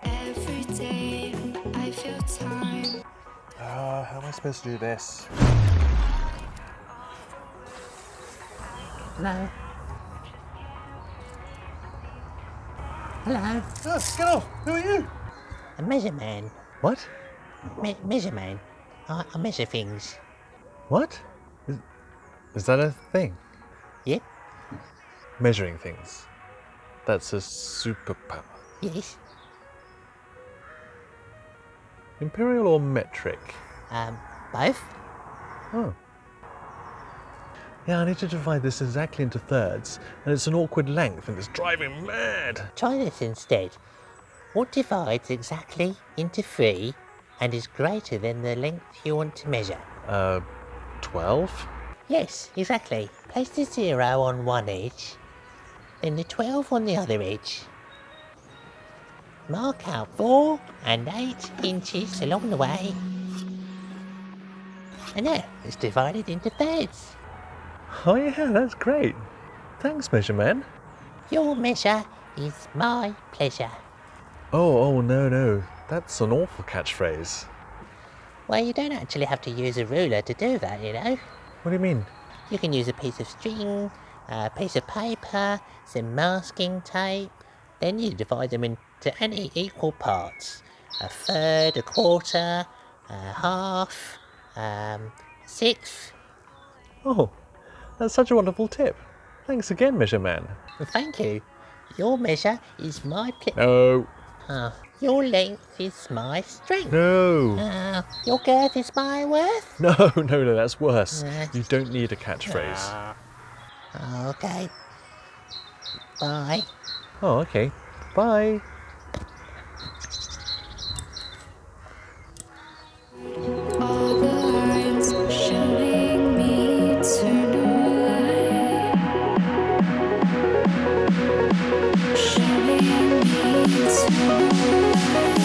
Every day I feel time. How am I supposed to do this? Hello? Hello? Oh, get off! Who are you? A measure man. What? Measure man. I measure things. What? Is that a thing? Yep. Measuring things. That's a superpower. Yes. Imperial or metric? Both? Oh. Yeah, I need to divide this exactly into thirds, and it's an awkward length, and it's driving me mad. Try this instead. What divides exactly into 3 and is greater than the length you want to measure? 12? Yes, exactly. Place the 0 on one edge, then the 12 on the other edge. Mark out 4 and 8 inches along the way. And there, it's divided into thirds. Oh yeah, that's great. Thanks, Measure Man. Your measure is my pleasure. Oh, no. That's an awful catchphrase. Well, you don't actually have to use a ruler to do that, you know. What do you mean? You can use a piece of string, a piece of paper, some masking tape. Then you divide them into any equal parts. A third, a quarter, a half, sixth. Oh, that's such a wonderful tip. Thanks again, Measure Man. Thank you. Your measure is my No. your length is my strength. No. Your girth is my worth. No, that's worse. You don't need a catchphrase. Okay. Bye. Oh, okay. Bye. All the lines showing me eternal light. Showing me eternal light.